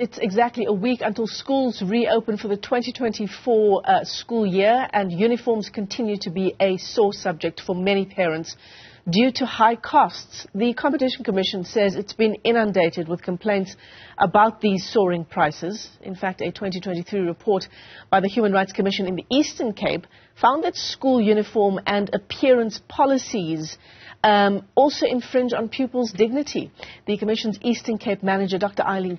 It's exactly a week until schools reopen for the 2024 school year, and uniforms continue to be a sore subject for many parents. Due to high costs, the Competition Commission says it's been inundated with complaints about these soaring prices. In fact, a 2023 report by the Human Rights Commission in the Eastern Cape found that school uniform and appearance policies also infringe on pupils' dignity. The Commission's Eastern Cape manager, Dr. Eileen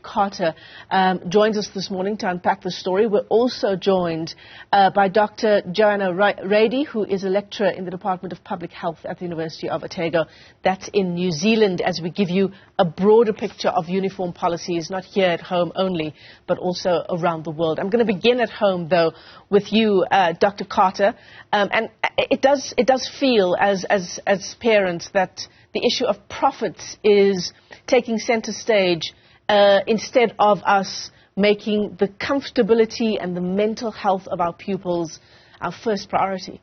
joins us this morning to unpack the story. We're also joined by Dr. Johanna Reidy, who is a lecturer in the Department of Public Health at the University of Otago. That's in New Zealand, as we give you a broader picture of uniform policies, not here at home only, but also around the world. I'm going to begin at home, though, with you, Dr. Carter. And it does feel, as parents, that the issue of profits is taking center stage instead of us making the comfortability and the mental health of our pupils our first priority.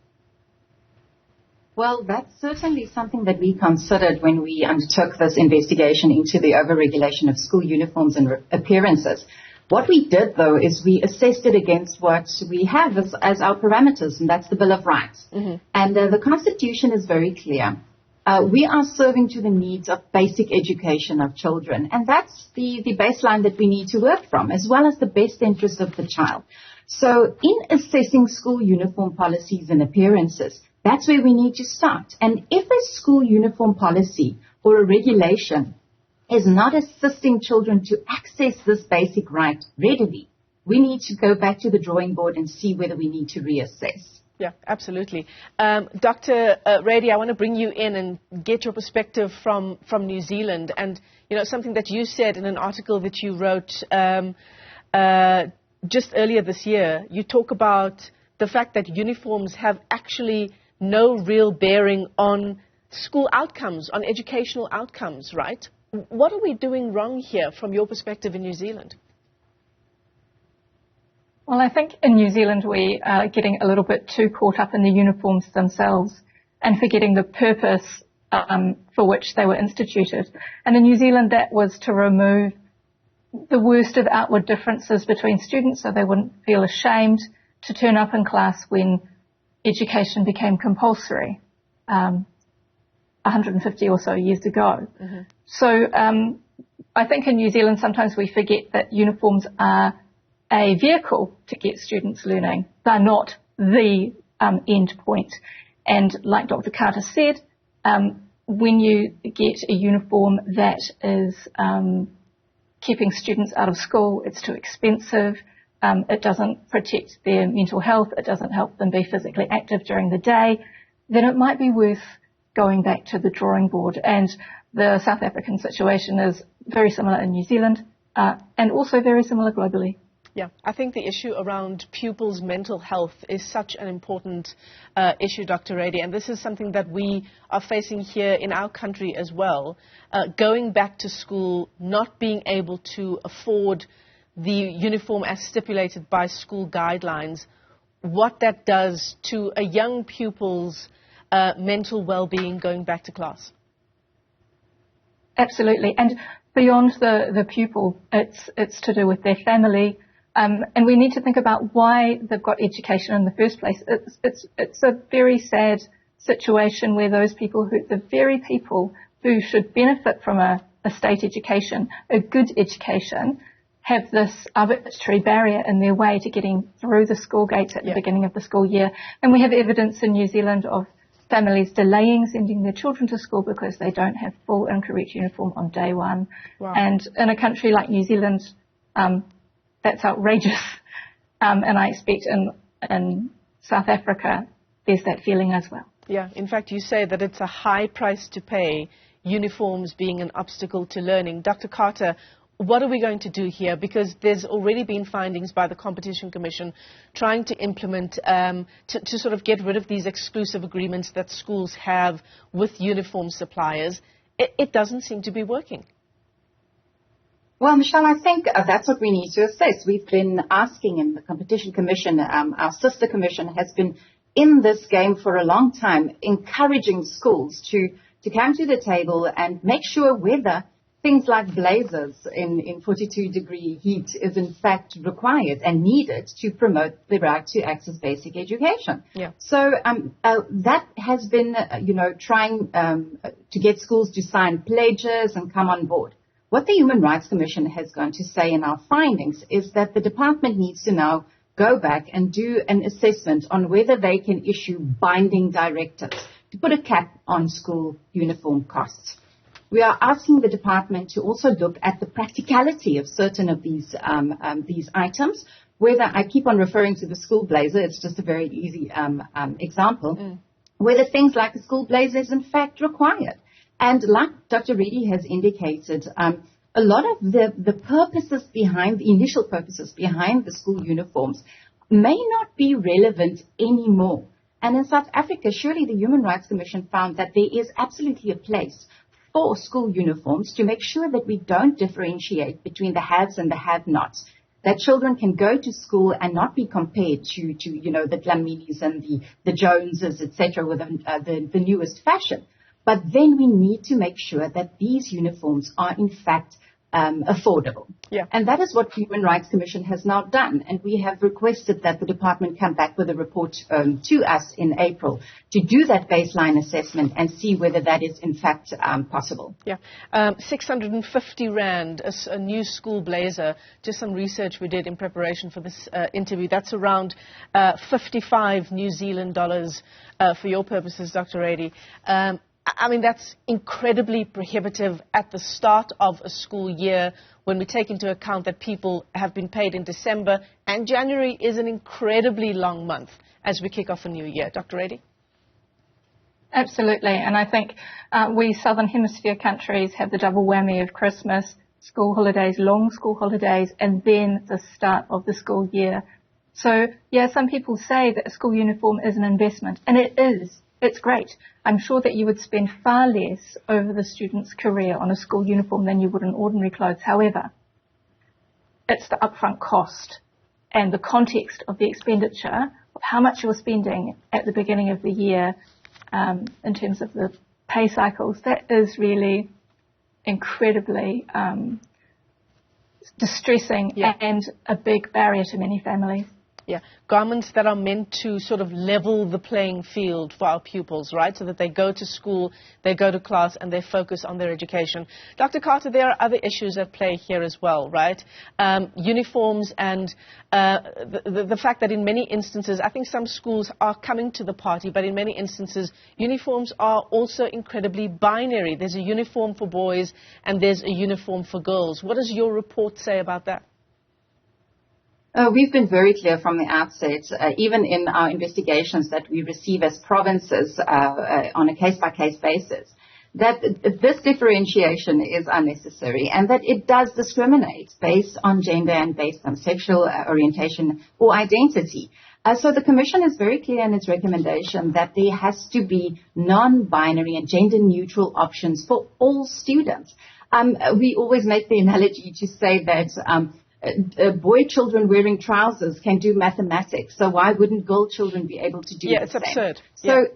Well, that's certainly something that we considered when we undertook this investigation into the overregulation of school uniforms and appearances. What we did, though, is we assessed it against what we have as our parameters, and that's the Bill of Rights. Mm-hmm. And the Constitution is very clear. We are serving to the needs of basic education of children, and that's the baseline that we need to work from, as well as the best interest of the child. So in assessing school uniform policies and appearances, that's where we need to start. And if a school uniform policy or a regulation is not assisting children to access this basic right readily, we need to go back to the drawing board and see whether we need to reassess. Yeah, absolutely. Dr. Reidy, I want to bring you in and get your perspective from New Zealand. And, you know, something that you said in an article that you wrote just earlier this year, you talk about the fact that uniforms have actually no real bearing on school outcomes, on educational outcomes, right? What are we doing wrong here from your perspective in New Zealand? Well, I think in New Zealand we are getting a little bit too caught up in the uniforms themselves and forgetting the purpose for which they were instituted. And in New Zealand that was to remove the worst of outward differences between students so they wouldn't feel ashamed to turn up in class when education became compulsory 150 or so years ago. Mm-hmm. So I think in New Zealand sometimes we forget that uniforms are a vehicle to get students learning. They're not the end point. And like Dr. Carter said, when you get a uniform that is keeping students out of school, it's too expensive, it doesn't protect their mental health, it doesn't help them be physically active during the day, then it might be worth going back to the drawing board. And the South African situation is very similar in New Zealand and also very similar globally. Yeah, I think the issue around pupils' mental health is such an important issue, Dr. Reidy, and this is something that we are facing here in our country as well. Going back to school, not being able to afford the uniform as stipulated by school guidelines, what that does to a young pupil's mental well-being going back to class. Absolutely, and beyond the pupil, it's to do with their family. And we need to think about why they've got education in the first place. It's a very sad situation where those people the very people who should benefit from a state education, a good education, have this arbitrary barrier in their way to getting through the school gates at the beginning of the school year. And we have evidence in New Zealand of families delaying sending their children to school because they don't have full and correct uniform on day one. Wow. And in a country like New Zealand, that's outrageous. And I expect in South Africa, there's that feeling as well. Yeah, in fact, you say that it's a high price to pay, uniforms being an obstacle to learning. Dr. Carter, what are we going to do here? Because there's already been findings by the Competition Commission trying to implement, to sort of get rid of these exclusive agreements that schools have with uniform suppliers. It doesn't seem to be working. Well, Michelle, I think that's what we need to assess. We've been asking, and the Competition Commission, our sister commission, has been in this game for a long time, encouraging schools to come to the table and make sure whether things like blazers in 42-degree heat is in fact required and needed to promote the right to access basic education. Yeah. So that has been, trying to get schools to sign pledges and come on board. What the Human Rights Commission has gone to say in our findings is that the department needs to now go back and do an assessment on whether they can issue binding directives to put a cap on school uniform costs. We are asking the department to also look at the practicality of certain of these items. Whether I keep on referring to the school blazer, it's just a very easy example. Whether things like a school blazer is in fact required. And like Dr. Reidy has indicated, a lot of the purposes behind, the initial purposes behind the school uniforms may not be relevant anymore. And in South Africa, surely the Human Rights Commission found that there is absolutely a place for school uniforms to make sure that we don't differentiate between the haves and the have-nots, that children can go to school and not be compared to the Dlaminis and the Joneses, etc., with the newest fashion. But then we need to make sure that these uniforms are in fact affordable. Yeah. And that is what the Human Rights Commission has now done. And we have requested that the department come back with a report to us in April to do that baseline assessment and see whether that is in fact possible. Yeah. 650 Rand, a new school blazer. Just some research we did in preparation for this interview. That's around 55 New Zealand dollars for your purposes, Dr. Reidy. I mean, that's incredibly prohibitive at the start of a school year when we take into account that people have been paid in December, and January is an incredibly long month as we kick off a new year. Dr. Reidy? Absolutely, and I think we Southern Hemisphere countries have the double whammy of Christmas, school holidays, long school holidays, and then the start of the school year. So, yeah, some people say that a school uniform is an investment, and it is. It's great. I'm sure that you would spend far less over the student's career on a school uniform than you would on ordinary clothes. However, it's the upfront cost and the context of the expenditure of how much you're spending at the beginning of the year in terms of the pay cycles. That is really incredibly distressing and a big barrier to many families. Yeah, garments that are meant to sort of level the playing field for our pupils, right? So that they go to school, they go to class, and they focus on their education. Dr. Carter, there are other issues at play here as well, right? Uniforms and the fact that in many instances, I think some schools are coming to the party, but in many instances, uniforms are also incredibly binary. There's a uniform for boys and there's a uniform for girls. What does your report say about that? We've been very clear from the outset, even in our investigations that we receive as provinces on a case-by-case basis, that this differentiation is unnecessary and that it does discriminate based on gender and based on sexual orientation or identity. So the Commission is very clear in its recommendation that there has to be non-binary and gender-neutral options for all students. We always make the analogy to say that boy children wearing trousers can do mathematics, so why wouldn't girl children be able to do the same? Yeah, it's absurd. So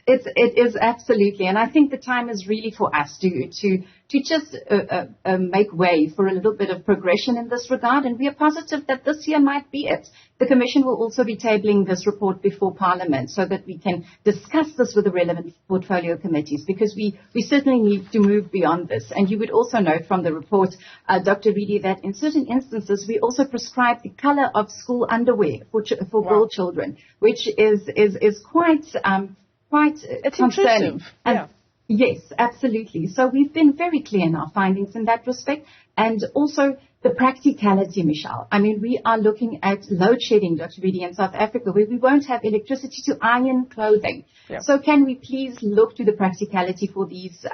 it is absolutely, and I think the time is really for us to just make way for a little bit of progression in this regard, and we are positive that this year might be it. The Commission will also be tabling this report before Parliament so that we can discuss this with the relevant portfolio committees, because we certainly need to move beyond this. And you would also note from the report, Dr. Reidy, that in certain instances we also prescribe the color of school underwear for girl children, which is quite it's concerning. Yeah. Yes, absolutely. So we've been very clear in our findings in that respect. And also the practicality, Michelle. I mean, we are looking at load shedding, Dr. Reidy, in South Africa, where we won't have electricity to iron clothing. Yeah. So can we please look to the practicality for these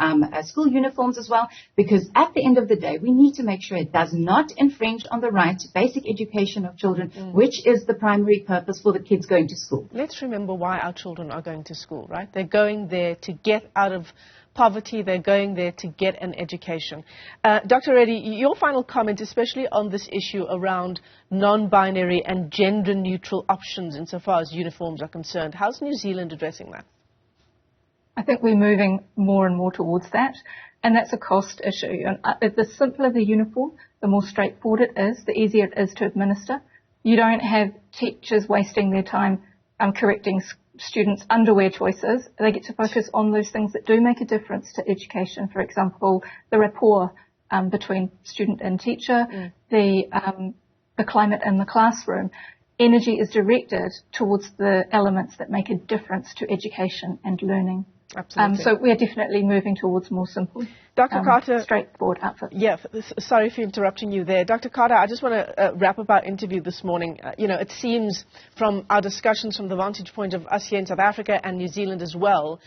school uniforms as well? Because at the end of the day, we need to make sure it does not infringe on the right to basic education of children, which is the primary purpose for the kids going to school. Let's remember why our children are going to school, right? They're going there to get out of poverty. They're going there to get an education. Dr. Reidy, your final comment, especially on this issue around non-binary and gender-neutral options insofar as uniforms are concerned. How's New Zealand addressing that? I think we're moving more and more towards that, and that's a cost issue. And the simpler the uniform, the more straightforward it is, the easier it is to administer. You don't have teachers wasting their time correcting students' underwear choices. They get to focus on those things that do make a difference to education. For example, the rapport between student and teacher, the climate in the classroom. Energy is directed towards the elements that make a difference to education and learning. Absolutely. So we are definitely moving towards more simple, Dr. Carter, straightforward outfits. Yeah, sorry for interrupting you there. Dr. Carter, I just want to wrap up our interview this morning. It seems from our discussions from the vantage point of us here in South Africa and New Zealand as well,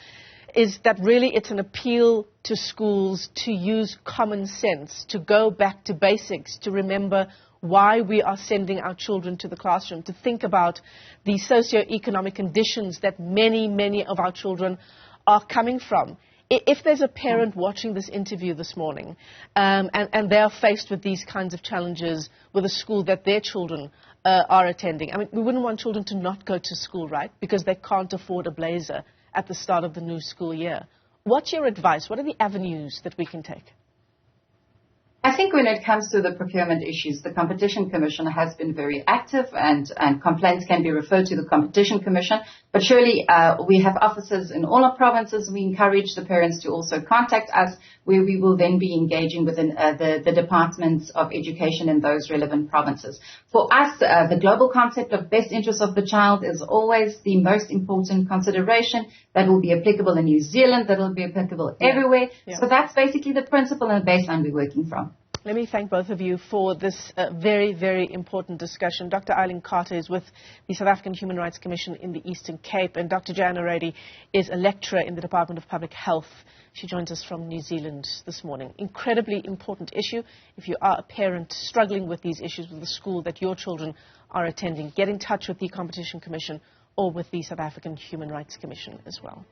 is that really it's an appeal to schools to use common sense, to go back to basics, to remember why we are sending our children to the classroom, to think about the socio-economic conditions that many, many of our children are coming from. If there's a parent watching this interview this morning and they are faced with these kinds of challenges with a school that their children are attending, I mean, we wouldn't want children to not go to school, right, because they can't afford a blazer at the start of the new school year. What's your advice? What are the avenues that we can take? I think when it comes to the procurement issues, the Competition Commission has been very active and complaints can be referred to the Competition Commission. But surely we have offices in all our provinces. We encourage the parents to also contact us, where we will then be engaging with the departments of education in those relevant provinces. For us, the global concept of best interest of the child is always the most important consideration that will be applicable in New Zealand, that will be applicable everywhere. Yeah. So that's basically the principle and baseline we're working from. Let me thank both of you for this very, very important discussion. Dr. Eileen Carter is with the South African Human Rights Commission in the Eastern Cape, and Dr. Johanna Reidy is a lecturer in the Department of Public Health. She joins us from New Zealand this morning. Incredibly important issue. If you are a parent struggling with these issues with the school that your children are attending, get in touch with the Competition Commission or with the South African Human Rights Commission as well.